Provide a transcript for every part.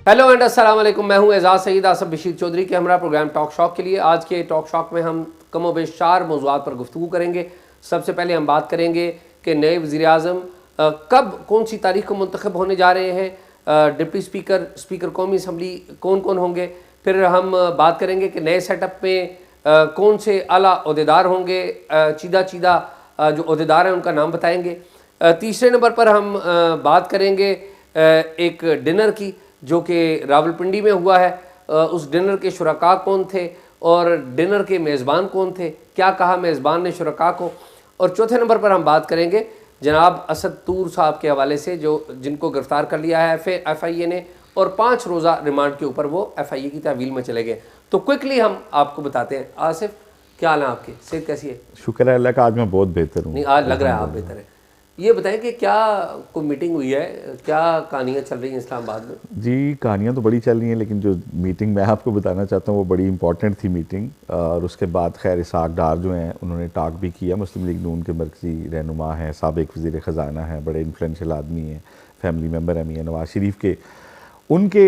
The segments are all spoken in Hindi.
हेलो एंड अस्सलाम वालेकुम। मैं हूं एजाज सईद आसफ बशीर चौधरी के हमारा प्रोग्राम टॉक शॉक के लिए। आज के टॉक शॉक में हम कमो बेश 4 मौज़ूआत पर गुफ्तगू करेंगे। सबसे पहले हम बात करेंगे कि नए वज़ीर आज़म कब कौन सी तारीख को मुंतखब होने जा रहे हैं, डिप्टी स्पीकर, स्पीकर कौमी असम्बली कौन कौन होंगे। फिर हम बात करेंगे कि नए सेटअप में कौन से आला ओहदेदार होंगे, चीदा चीदा जो ओहदेदार हैं उनका नाम बताएंगे। तीसरे नंबर पर हम बात करेंगे एक डिनर की जो कि रावलपिंडी में हुआ है। उस डिनर के शुरका कौन थे और डिनर के मेज़बान कौन थे, क्या कहा मेज़बान ने शुरका को। और चौथे नंबर पर हम बात करेंगे जनाब असद तूर साहब के हवाले से जो जिनको गिरफ़्तार कर लिया है FIA ने और 5 रोज़ा रिमांड के ऊपर वो FIA की तहवील में चले गए। तो क्विकली हम आपको बताते हैं। आसिफ, क्या हाल है आपके, सेहत कैसी है? शुक्र है अल्लाह का, आज मैं बहुत बेहतर हूँ। नहीं, आज लग रहा है आप बेहतर है। ये बताएं कि क्या कोई मीटिंग हुई है, क्या कहानियाँ चल रही हैं इस्लामाबाद में? जी, कहानियाँ तो बड़ी चल रही हैं, लेकिन जो मीटिंग मैं आपको बताना चाहता हूँ वो बड़ी इंपॉर्टेंट थी मीटिंग। और उसके बाद खैर इसहाक डार जो हैं उन्होंने टॉक भी किया। मुस्लिम लीग नून के मरकज़ी रहनुमा हैं, साबिक़ वज़ीर ख़ज़ाना हैं, बड़े इन्फ्लुएंशियल आदमी हैं, फैमिली मेम्बर हैं मियां नवाज़ शरीफ के। उनके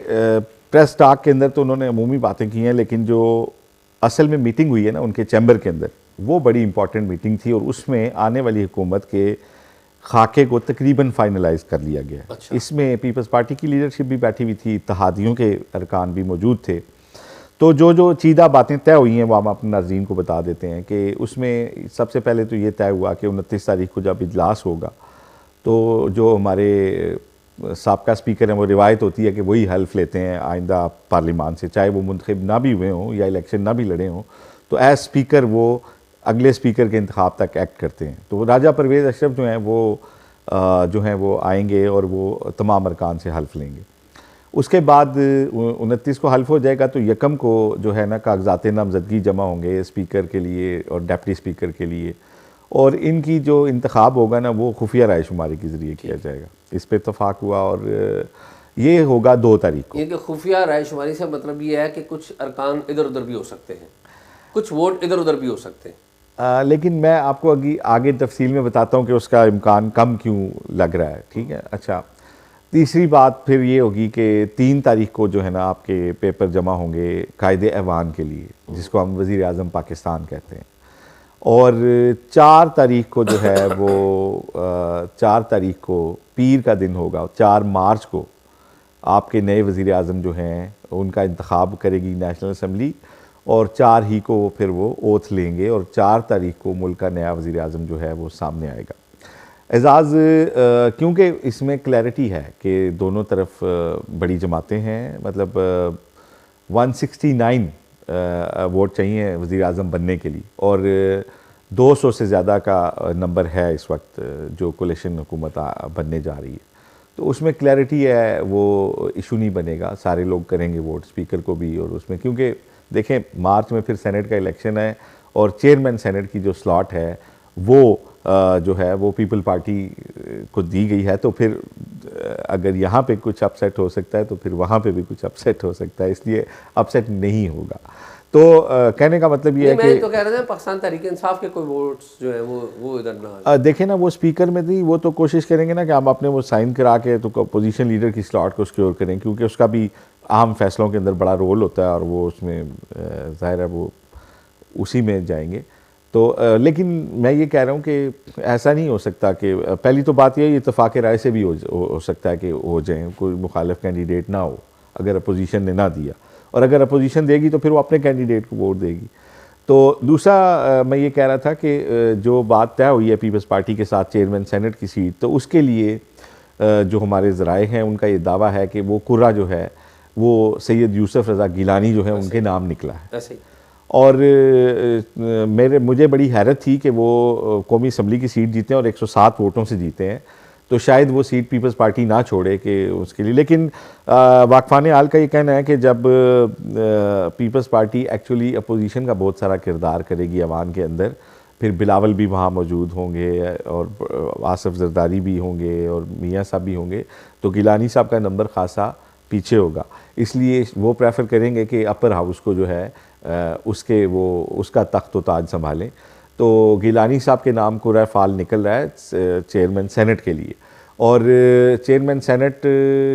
प्रेस टॉक के अंदर तो उन्होंने अमूमी बातें की हैं, लेकिन जो असल में मीटिंग हुई है ना उनके चैम्बर के अंदर, वो बड़ी इंपॉर्टेंट मीटिंग थी। और उसमें आने वाली हुकूमत के खाके को तकरीबन फाइनलाइज कर लिया गया। अच्छा। इसमें पीपल्स पार्टी की लीडरशिप भी बैठी हुई थी, इत्तेहादियों के अरकान भी मौजूद थे। तो जो चीदा बातें तय हुई हैं वो हम अपने नाज़रीन को बता देते हैं कि उसमें सबसे पहले तो ये तय हुआ कि 29 तारीख को जब इजलास होगा तो जो हमारे साबका स्पीकर हैं, वो रिवायत होती है कि वही हल्फ लेते हैं आइंदा पार्लियामान से, चाहे वो मुंतखब ना भी हुए हों या इलेक्शन ना भी लड़े हों, तो एज स्पीकर वो अगले स्पीकर के इंतखाब तक एक्ट करते हैं। तो राजा परवेज़ अशरफ जो हैं वो आएंगे और वो तमाम अरकान से हल्फ लेंगे। उसके बाद 29 को हल्फ हो जाएगा तो यकम को जो है ना कागजात नामजदगी जमा होंगे स्पीकर के लिए और डिप्टी स्पीकर के लिए, और इनकी जो इंतखाब होगा ना वो खुफिया रायशुमारी के ज़रिए किया जाएगा। इस पर इत्तफाक हुआ और ये होगा 2 तारीख को। ये कि खुफिया रायशुमारी से मतलब ये है कि कुछ अरकान इधर उधर भी हो सकते हैं, कुछ वोट इधर उधर भी हो सकते हैं। लेकिन मैं आपको आगे तफसील में बताता हूँ कि उसका इम्कान कम क्यों लग रहा है। ठीक है। अच्छा, तीसरी बात फिर ये होगी कि 3 तारीख को जो है ना आपके पेपर जमा होंगे कायदे ऐवान के लिए, जिसको हम वज़ीर आज़म पाकिस्तान कहते हैं। और 4 तारीख को जो है वो 4 तारीख को पीर का दिन होगा। 4 मार्च को आपके नए वज़ीर आज़म जो हैं उनका इंतखाब करेगी नेशनल असम्बली, और 4 ही को फिर वो ओथ लेंगे और 4 तारीख को मुल्क का नया वज़ीर आज़म जो है वो सामने आएगा। एजाज़, क्योंकि इसमें क्लैरिटी है कि दोनों तरफ बड़ी जमातें हैं, मतलब 169 वोट चाहिए वज़ीर आज़म बनने के लिए, और 200 से ज़्यादा का नंबर है इस वक्त जो कोलिशन हुकूमत बनने जा रही है। तो उसमें क्लैरिटी है, वो इशू नहीं बनेगा, सारे लोग करेंगे वोट, स्पीकर को भी। और उसमें क्योंकि देखें मार्च में फिर सेनेट का इलेक्शन है और चेयरमैन सेनेट की जो स्लॉट है वो जो है वो पीपल पार्टी को दी गई है। तो फिर अगर यहाँ पे कुछ अपसेट हो सकता है तो फिर वहाँ पे भी कुछ अपसेट हो सकता है, इसलिए अपसेट नहीं होगा। तो कहने का मतलब ये है कि मैं तो कह रहा था पाकिस्तान तहरीक इंसाफ के कोई वोट्स जो है वो इधर ना देखें ना, वो स्पीकर में थी, वो तो कोशिश करेंगे ना कि हम अपने वो साइन करा के तो अपोजिशन लीडर की स्लॉट को सिक्योर करें, क्योंकि उसका भी अहम फैसलों के अंदर बड़ा रोल होता है और वो उसमें ज़ाहिर है वो उसी में जाएंगे। तो लेकिन मैं ये कह रहा हूँ कि ऐसा नहीं हो सकता कि पहली तो बात यह इत्तेफाक राय से भी हो सकता है कि हो जाए, कोई मुखालिफ कैंडिडेट ना हो अगर अपोजिशन ने ना दिया, और अगर अपोजिशन देगी तो फिर वो अपने कैंडिडेट को वोट देगी। तो दूसरा मैं ये कह रहा था कि जो बात तय हुई है पीपल्स पार्टी के साथ चेयरमैन सेनेट की सीट, तो उसके लिए जो हमारे ज़राए हैं उनका ये दावा है कि वो कुर्रा जो है वो सैयद यूसुफ रज़ा गिलानी जो है उनके नाम निकला है। ऐसे ही। और मुझे बड़ी हैरत थी कि वो कौमी असम्बली की सीट जीते हैं और 107 वोटों से जीते हैं, तो शायद वो सीट पीपल्स पार्टी ना छोड़े कि उसके लिए। लेकिन वाकफान आल का ये कहना है कि जब पीपल्स पार्टी एक्चुअली अपोजिशन का बहुत सारा किरदार करेगी अवान के अंदर, फिर बिलावल भी वहाँ मौजूद होंगे और आसफ जरदारी भी होंगे और मियाँ साहब भी होंगे, तो गिलानी साहब का नंबर खासा पीछे होगा। इसलिए वो प्रेफर करेंगे कि अपर हाउस को जो है उसका तख्त व ताज संभालें। तो गिलानी साहब के नाम को फाल निकल रहा है चेयरमैन सेनेट के लिए। और चेयरमैन सेनेट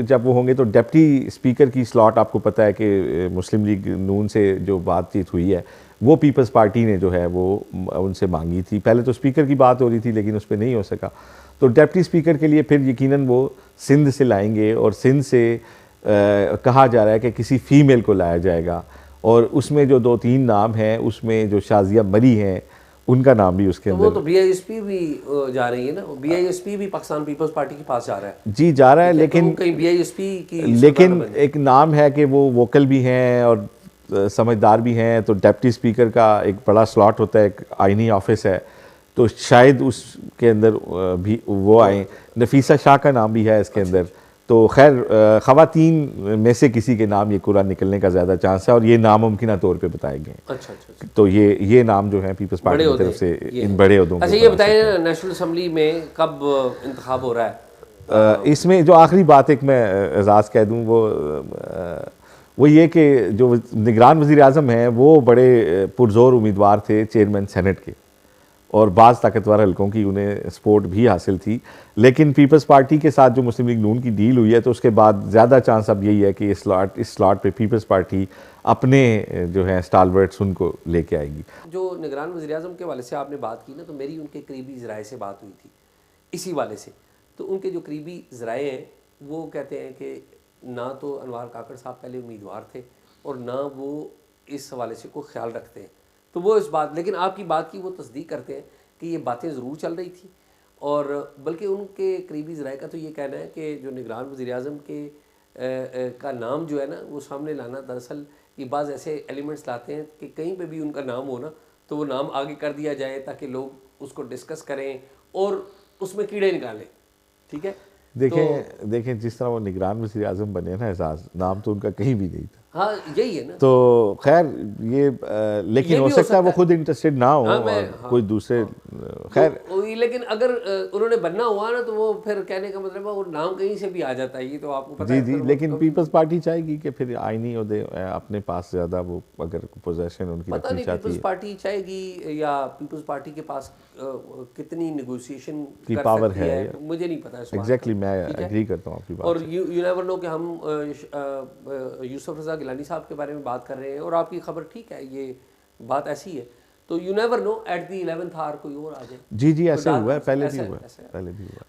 जब वो होंगे तो डिप्टी स्पीकर की स्लॉट, आपको पता है कि मुस्लिम लीग नून से जो बातचीत हुई है वो पीपल्स पार्टी ने जो है वो उनसे मांगी थी। पहले तो स्पीकर की बात हो रही थी लेकिन उस पर नहीं हो सका, तो डिप्टी स्पीकर के लिए फिर यकीनन वो सिंध से लाएंगे और सिंध से कहा जा रहा है कि किसी फीमेल को लाया जाएगा। और उसमें जो 2-3 नाम हैं उसमें जो शाजिया मरी हैं उनका नाम भी उसके तो अंदर। वो तो बीआईएसपी भी जा रही है ना, बीआईएसपी भी पाकिस्तान पीपल्स पार्टी के पास जा रहा है। जी जा रहा है, लेकिन तो कहीं बीआईएसपी की लेकिन एक नाम है कि वो वोकल भी हैं और समझदार भी हैं, तो डिप्टी स्पीकर का एक बड़ा स्लॉट होता है, एक आइनी ऑफिस है, तो शायद उसके अंदर भी वो आए। नफीसा शाह का नाम भी है इसके अंदर। तो खैर ख़वातीन में से किसी के नाम ये कुरान निकलने का ज़्यादा चांस है और ये नामुमकिन तौर पे बताए गए। अच्छा। तो ये नाम जो है पीपल्स पार्टी की तरफ से इन बड़े उहदों। अच्छा ये बताइए नेशनल असम्बली में कब इंतखाब हो रहा है? इसमें जो आखिरी बात एक मैं एजाज़ कह दूँ वो ये कि जो निगरान वज़ीर आज़म हैं वो बड़े पुरजोर उम्मीदवार थे चेयरमैन सेनेट के, और बाज़ ताकतवर हलकों की उन्हें सपोर्ट भी हासिल थी। लेकिन पीपल्स पार्टी के साथ जो मुस्लिम लीग नून की डील हुई है तो उसके बाद ज़्यादा चांस अब यही है कि इस स्लॉट पे पीपल्स पार्टी अपने जो है स्टालवर्ट्स उनको लेके आएगी। जो निगरान वज़ीर आज़म के वाले से आपने बात की ना, तो मेरी उनके करीबी ज़राए से बात हुई थी इसी वाले से। तो उनके जो करीबी ज़राए हैं वो कहते हैं कि ना तो अनवार काकड़ साहब पहले उम्मीदवार थे और ना वो इस हवाले से कोई ख्याल रखते हैं। तो वो इस बात, लेकिन आपकी बात की वो तस्दीक करते हैं कि ये बातें ज़रूर चल रही थी, और बल्कि उनके करीबी ज़राए का तो ये कहना है कि जो निगरान वज़ीर आज़म के का नाम जो है ना वो सामने लाना, दरअसल ये बाज़ ऐसे एलिमेंट्स लाते हैं कि कहीं पे भी उनका नाम हो ना तो वो नाम आगे कर दिया जाए ताकि लोग उसको डिस्कस करें और उसमें कीड़े निकालें। ठीक है, देखें जिस तरह वो निगरान वज़ीर आज़म बने ना, एजाज़ नाम तो उनका कहीं भी नहीं था। हाँ यही है ना। तो खैर ये लेकिन हो सकता है वो खुद इंटरेस्टेड ना हो और कोई दूसरे खैर। लेकिन अगर उन्होंने बनना हुआ ना तो वो फिर कहने का मतलब है वो नाम कहीं से भी आ जाता है, ये तो आपको पता है। जी लेकिन पीपल्स पार्टी चाहेगी कि फिर आईनी ओहदे अपने पास ज़्यादा वो अगर पोजेशन उनकी पता नहीं चाहती पीपल्स पार्टी चाहेगी या पीपल्स पार्टी के पास कितनी नेगोशिएशन की पावर है, मुझे नहीं पता। एग्जैक्टली मैं एग्री करता हूँ आपकी बात। और यू नेवर नो कि हम यूसुफ रज़ा गिलानी साहब के बारे में बात कर रहे हैं और आपकी खबर ठीक है, ये बात ऐसी है, तो you never know at the 11th hour कोई और आ जाए। जी ऐसे हुआ है, पहले भी हुआ।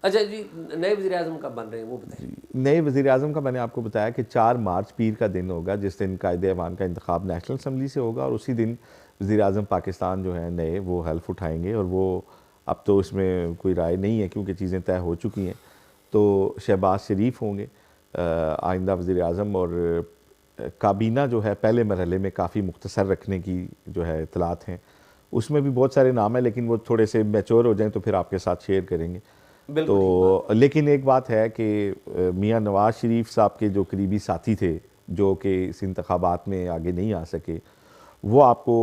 अच्छा जी, नए वज़ीर आज़म कब बन रहे हैं वो बताइए। नए वज़ीर आज़म का मैंने आपको बताया कि 4 मार्च पीर का दिन होगा जिस दिन कायदे-ए-अमान का इंतखाब नेशनल असम्बली से होगा, और उसी दिन वज़ीर आज़म पाकिस्तान जो है नए वो हल्फ उठाएंगे। और वो अब तो इसमें कोई राय नहीं है क्योंकि चीज़ें तय हो चुकी हैं। तो शहबाज शरीफ होंगे आइंदा वज़ीर आज़म, और काबीना जो है पहले मरहले में काफ़ी मुख्तसर रखने की जो है इतलात हैं। उसमें भी बहुत सारे नाम हैं लेकिन वो थोड़े से मैच्योर हो जाएं तो फिर आपके साथ शेयर करेंगे। तो लेकिन एक बात है कि मियाँ नवाज़ शरीफ साहब के जो करीबी साथी थे जो कि इस इंतखाबात में आगे नहीं आ सके, वो आपको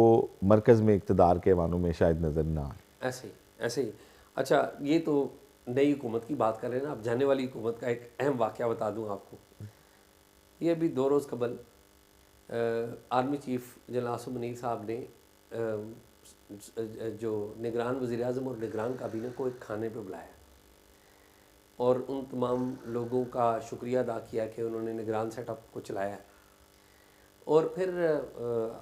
मरकज़ में इक़्तिदार के ऐवानों में शायद नज़र ना आए। ऐसे ही। अच्छा ये तो नई हुकूमत की बात कर रहे हैं ना, अब जाने वाली हुकूमत का एक अहम वाक़या बता दूँ आपको। ये अभी 2 रोज़ कबल army chief general Asim Munir साहब ने जो निगरान वज़ीर आज़म और निगरान काबीना को एक खाने पे बुलाया और उन तमाम लोगों का शुक्रिया अदा किया कि उन्होंने निगरान सेटअप को चलाया। और फिर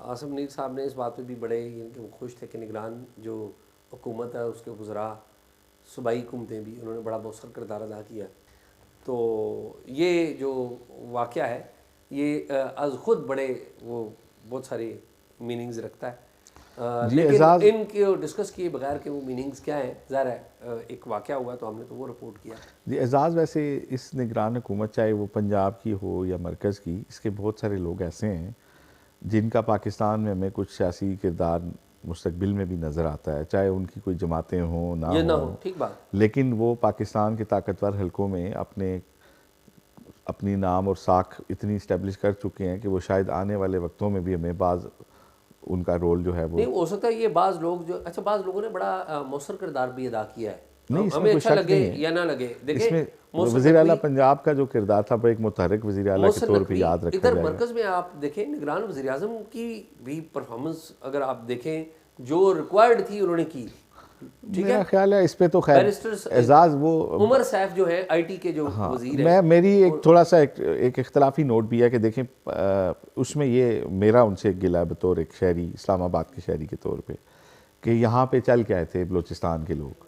आसिम मुनीर साहब ने इस बात पे भी बड़े वो खुश थे कि निगरान जो हुकूमत है उसके वज़रा सूबाई हुकूमतें भी उन्होंने बड़ा मौसर किरदार अदा किया। तो ये जो वाक़या है ये आज ख़ुद बड़े वो बहुत सारे मीनिंग्स रखता है, लेकिन इनके डिस्कस किए बगैर के वो मीनिंग्स क्या हैं, ज़ाहिर है एक वाक़या हुआ तो हमने तो वो रिपोर्ट किया। जी एजाज़, वैसे इस निगरान हुकूमत चाहे वो पंजाब की हो या मरकज़ की, इसके बहुत सारे लोग ऐसे हैं जिनका पाकिस्तान में हमें कुछ सियासी किरदार मुस्तकबिल में भी नज़र आता है, चाहे उनकी कोई जमातें हों ना हो, ठीक बात, लेकिन वो पाकिस्तान के ताकतवर हलकों में अपनी नाम और साख इतनी इस्टेब्लिश कर चुके हैं कि वो शायद आने वाले वक्तों में भी हमें बाज़ उनका रोल जो है वो नहीं हो सकता है। ये बाज़ लोग जो अच्छा बाज़ लोगों ने बड़ा मौसर किरदार भी अदा किया है, नहीं हमें अच्छा लगे या ना लगे। देखिए वज़ीर आला पंजाब का जो किरदार था वो एक मुतहरिक वज़ीर आला के तौर पे याद रखा इधर मरकज़ में आप देखें निगरान वज़ीर आज़म की भी परफॉर्मेंस अगर आप देखें जो रिक्वायर्ड थी उन्होंने की, ठीक मेरा है। ख्याल है इस पे तो खैर बैरिस्टर एजाज वो उमर सैफ जो है आईटी के जो वजीर है, मैं मेरी एक थोड़ा सा एक इख्तलाफी नोट भी है कि देखें उसमें ये मेरा उनसे गिला है बतौर एक शहरी, इस्लामाबाद के शहरी के तौर पे, कि यहाँ पे चल के आए थे बलूचिस्तान के लोग,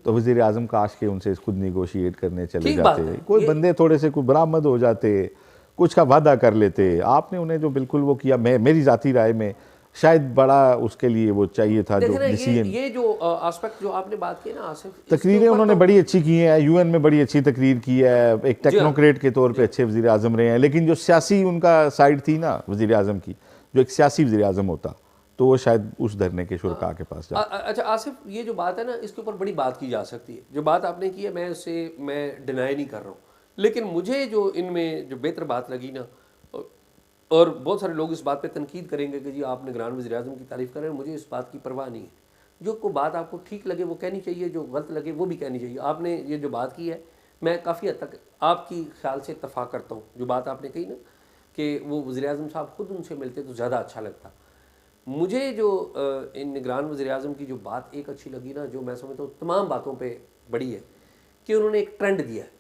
तो वज़ीर आज़म काश के उनसे खुद निगोशिएट करने चले ठीक बात जाते, है। कोई बंदे थोड़े से कुछ बरामद हो जाते, कुछ का वादा कर लेते। आपने उन्हें जो बिल्कुल वो किया, मेरी ज़ाती राय में शायद बड़ा उसके लिए वो चाहिए था जो देखिए ना, डिसीजन। ये जो एस्पेक्ट जो आपने बात की ना आसिफ, इसके तकरीरें ऊपर उन्होंने तो- बड़ी अच्छी की हैं, यूएन में बड़ी अच्छी तकरीर की है, एक टेक्नोक्रेट के तौर पे अच्छे वज़ीर आज़म रहे हैं, लेकिन जो सियासी उनका साइड थी ना वज़ीर आज़म की, जो एक सियासी वज़ीर आज़म होता तो वो शायद उस धरने के शुरका के पास जाता। अच्छा आसिफ, ये जो बात है ना, इसके ऊपर बड़ी बात की जा सकती है। जो बात आपने की है मैं डिनाई नहीं कर रहा हूँ, लेकिन मुझे जो इनमें जो बेहतर बात लगी ना, और बहुत सारे लोग इस बात पे तनकीद करेंगे कि जी आप निगरान वज़ीर-ए-आज़म की तारीफ़ कर रहे हैं, मुझे इस बात की परवाह नहीं है। जो को बात आपको ठीक लगे वो कहनी चाहिए, जो गलत लगे वो भी कहनी चाहिए। आपने ये जो बात की है, मैं काफ़ी हद तक आपकी ख्याल से इत्तफाक करता हूँ। जो बात आपने कही ना कि वो वज़ीर-ए-आज़म साहब खुद उनसे मिलते तो ज़्यादा अच्छा लगता। मुझे जो इन निगरान वज़ीर-ए-आज़म की जो बात एक अच्छी लगी ना, जो मैं समझता हूँ तमाम बातों पे बड़ी है, कि उन्होंने एक ट्रेंड दिया है।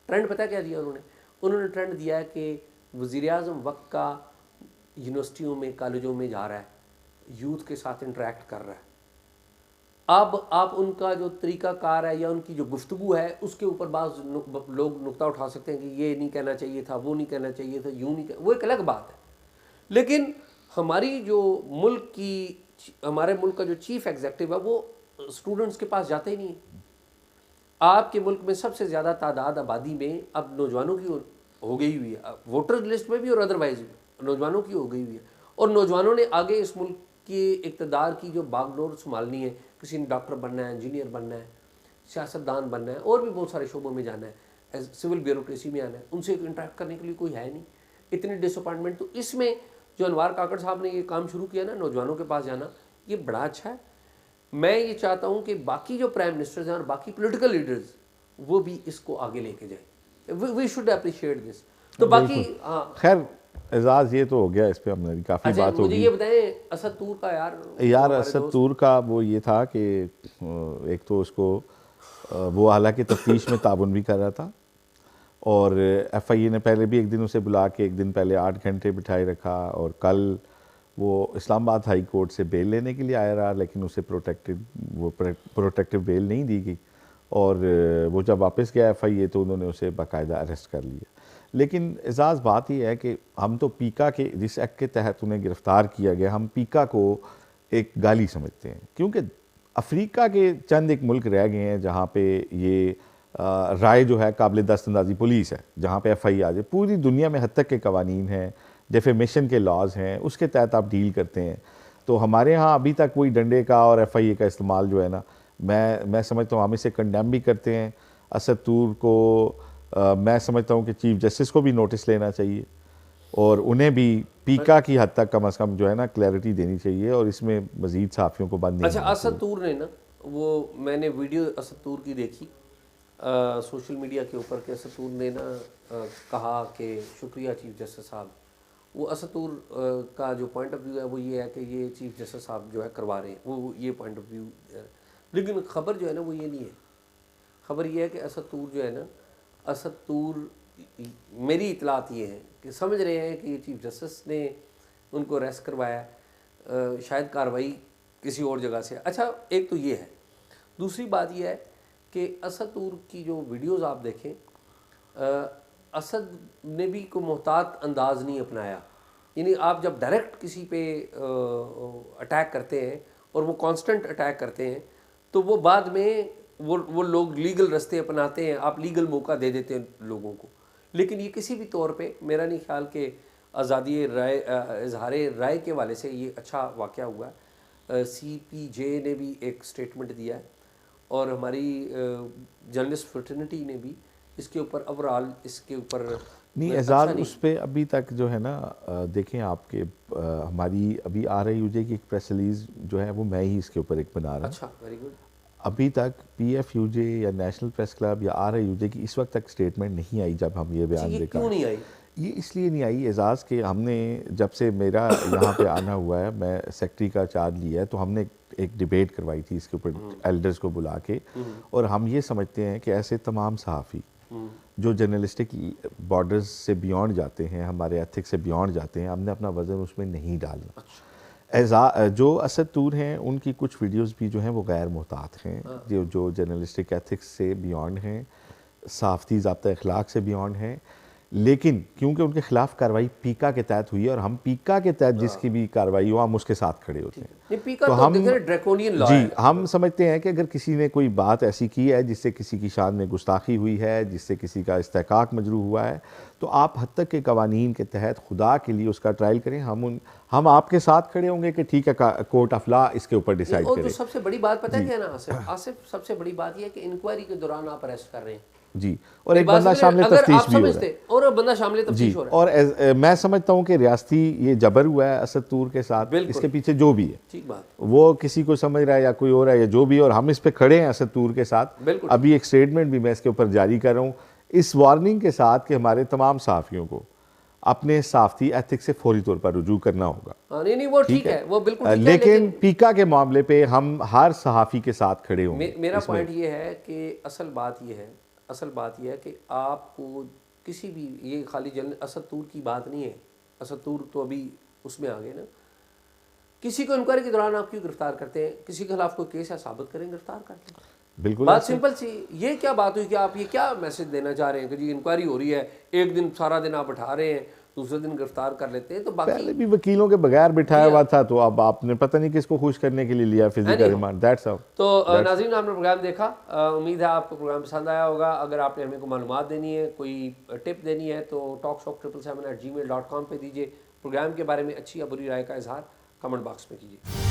ट्रेंड पता क्या दिया उन्होंने ट्रेंड दिया है कि वज़ीर-ए-आज़म वक्त का यूनिवर्सिटियों में, कॉलेजों में जा रहा है, यूथ के साथ इंटरेक्ट कर रहा है। अब आप उनका जो तरीक़ाकार है या उनकी जो गुफ्तगू है, उसके ऊपर बाज़ लोग नुक्ता उठा सकते हैं कि ये नहीं कहना चाहिए था, वो नहीं कहना चाहिए था, यूँ नहीं वो एक अलग बात है। लेकिन हमारी जो हमारे मुल्क का जो चीफ एग्जीक्यूटिव है, वो स्टूडेंट्स के पास जाते ही नहीं है। आपके मुल्क में सबसे ज़्यादा तादाद आबादी में अब नौजवानों की हो गई हुई है, वोटर लिस्ट में भी और अदरवाइज भी नौजवानों की हो गई हुई है। और नौजवानों ने आगे इस मुल्क के इक़्तिदार की जो बागडोर संभालनी है, किसी ने डॉक्टर बनना है, इंजीनियर बनना है, सियासतदान बनना है, और भी बहुत सारे शोबों में जाना है, सिविल ब्यूरोक्रेसी में आना है, उनसे इंटरेक्ट करने के लिए कोई है नहीं। इतनी डिसअपॉइंटमेंट। तो इसमें जो अनवार काकड़ साहब ने ये काम शुरू किया ना, नौजवानों के पास जाना, ये बड़ा अच्छा है। मैं ये चाहता हूँ कि बाकी जो प्राइम मिनिस्टर्स हैं और बाकी पॉलिटिकल लीडर्स, वो भी इसको आगे लेके जाएं। We should appreciate this. तो बाकी खैर एजाज ये तो हो गया, इस पे हमने काफ़ी अच्छा, बात मुझे होगी। ये बताएं असद तूर का यार असद तूर का वो ये था कि एक तो उसको वो हालांकि तफ्तीश में ताबन भी कर रहा था, और FIA ने पहले भी एक दिन उसे बुला के एक दिन पहले 8 घंटे बिठाए रखा, और कल वो इस्लामाबाद हाई कोर्ट से बेल लेने के लिए आया रहा, लेकिन उसे प्रोटेक्टिव बेल नहीं दी गई, और वो जब वापस गया FIA तो उन्होंने उसे बाकायदा अरेस्ट कर लिया। लेकिन एजाज़ बात यह है कि हम तो पीका के जिस एक्ट के तहत उन्हें गिरफ़्तार किया गया, हम पीका को एक गाली समझते हैं, क्योंकि अफ्रीका के चंद एक मुल्क रह गए हैं जहाँ पे ये राय जो है काबिल दस्तंदाजी पुलिस है, जहाँ पे FIA आ जाए। पूरी दुनिया में हद तक के कवानीन हैं, डेफेमेशन के लॉज हैं, उसके तहत आप डील करते हैं। तो हमारे यहाँ अभी तक कोई डंडे का और FIA का इस्तेमाल जो है ना, मैं समझता हूँ हम इसे कंडेम भी करते हैं। असद तूर को मैं समझता हूँ कि चीफ जस्टिस को भी नोटिस लेना चाहिए, और उन्हें भी पीका की हद तक कम अज़ कम जो है ना क्लैरिटी देनी चाहिए, और इसमें मज़ीद सहाफ़ियों को बंद नहीं। अच्छा, असद तूर ने ना, वो मैंने वीडियो असद तूर की देखी सोशल मीडिया के ऊपर, के असद तूर ने ना कहा कि शुक्रिया चीफ जस्टिस साहब। वो असद तूर का जो पॉइंट ऑफ व्यू है वो ये है कि ये चीफ जस्टिस साहब जो है करवा रहे हैं, वो ये पॉइंट ऑफ व्यू है। लेकिन खबर जो है ना वो ये नहीं है। खबर ये है कि असद तूर जो है ना, असद तूर, मेरी इतलात ये है कि समझ रहे हैं कि ये चीफ जस्टिस ने उनको अरेस्ट करवाया, शायद कार्रवाई किसी और जगह से। अच्छा, एक तो ये है। दूसरी बात ये है कि असद तूर की जो वीडियोज़ आप देखें, असद ने भी कोई मोहतात अंदाज नहीं अपनाया। यानी आप जब डायरेक्ट किसी पे अटैक करते हैं और वो कांस्टेंट अटैक करते हैं, तो वो बाद में वो लोग लीगल रास्ते अपनाते हैं, आप लीगल मौका दे देते हैं लोगों को। लेकिन ये किसी भी तौर पे मेरा नहीं ख्याल कि आज़ादी राय, इजहार राय के वाले से ये अच्छा वाक़या हुआ है। CPJ ने भी एक स्टेटमेंट दिया है, और हमारी जर्नलिस्ट फ्रेटर्निटी ने भी इसके ऊपर ओवरऑल इसके ऊपर नहीं एजाज उस पर अभी तक जो है ना, देखें आपके हमारी अभी RIUJ की एक प्रेस रिलीज जो है वो मैं ही इसके ऊपर एक बना रहा हूँ। अच्छा, वेरी गुड। अभी तक PFUJ या नेशनल प्रेस क्लब या RIUJ की इस वक्त तक स्टेटमेंट नहीं आई जब हम ये बयान देखा। क्यों नहीं आई? ये इसलिए नहीं आई एजाज़ कि हमने जब से मेरा यहाँ पे आना हुआ है, मैं सेक्रेटरी का चार्ज लिया है, तो हमने एक डिबेट करवाई थी इसके ऊपर एल्डर्स को बुला के, और हम ये समझते हैं कि ऐसे तमाम सहाफ़ी जो जर्नलिस्टिक बॉर्डर्स से बियॉन्ड जाते हैं, हमारे एथिक्स से बियॉन्ड जाते हैं, हमने अपना वज़न उसमें नहीं डालना। जो असद तूर हैं उनकी कुछ वीडियोस भी जो हैं वो गैर मुहतात हैं, जो जर्नलिस्टिक एथिक्स से बियॉन्ड हैं, साफ़ती ज़ाब्ता अखलाक से बियॉन्ड हैं, लेकिन क्योंकि उनके खिलाफ कार्रवाई पीका के तहत हुई है और हम पीका के तहत जिसकी भी कार्रवाई हो हम उसके साथ खड़े होते हैं। पीका तो हम ड्रैकोनियन लॉ है। हम समझते हैं कि अगर किसी ने कोई बात ऐसी की है जिससे किसी की शान में गुस्ताखी हुई है, जिससे किसी का इस्तेकाक मजरू हुआ है, तो आप हद तक के कवानीन के तहत खुदा के लिए उसका ट्रायल करें। हम आपके साथ खड़े होंगे कि ठीक है, कोर्ट ऑफ लॉ इसके ऊपर डिसाइड करे। और जो सबसे बड़ी बात पता है क्या ना आसिफ, सबसे बड़ी बात यह है कि इंक्वायरी के दौरान आप अरेस्ट कर रहे हैं जी, और एक बंदा शामिल तफ्तीश भी हो रहा है, और बंदा शामिल तफ्तीश हो रहा है। और मैं समझता हूँ कि रियासती ये जबर हुआ है असद तूर के साथ, इसके पीछे जो भी है, ठीक बात, वो किसी को समझ रहा है या कोई और है या जो भी है, और हम इस पे खड़े हैं असद तूर के साथ। अभी एक स्टेटमेंट भी मैं इसके ऊपर जारी कर रहा हूँ इस वार्निंग के साथ कि हमारे तमाम सहाफ़ियों को अपने साफ़ती एथिक्स से फौरी तौर पर रुजू करना होगा। नहीं वो ठीक है, वो बिल्कुल ठीक है, लेकिन पीका के मामले पे हम हर सहाफ़ी के साथ खड़े होंगे। मेरा पॉइंट ये है कि असल बात यह है कि आपको किसी भी, ये खाली असद तूर की बात नहीं है, असद तूर तो अभी उसमें आ गए ना, किसी को इंक्वायरी के दौरान आप क्यों गिरफ्तार करते हैं? किसी के खिलाफ कोई केस है, साबित करें, गिरफ्तार कर लें। बिल्कुल बात सिंपल सी। ये क्या बात हुई कि आप ये क्या मैसेज देना चाह रहे हैं कि जी इंक्वायरी हो रही है, एक दिन सारा दिन आप बैठा रहे हैं, दूसरे दिन गिरफ्तार कर लेते हैं? तो बाकी पहले भी वकीलों के बगैर बिठाया हुआ था, तो अब आपने पता नहीं किसको खुश करने के लिए लिया फिजिकल रिमांड। That's all. तो नाज़रीन, आपने प्रोग्राम देखा, उम्मीद है आपको प्रोग्राम पसंद आया होगा। अगर आपने हमें को मालूमात देनी है, कोई टिप देनी है, तो talkshock777@gmail.com पे दीजिए। प्रोग्राम के बारे में अच्छी या बुरी राय का इजहार कमेंट बॉक्स में कीजिए।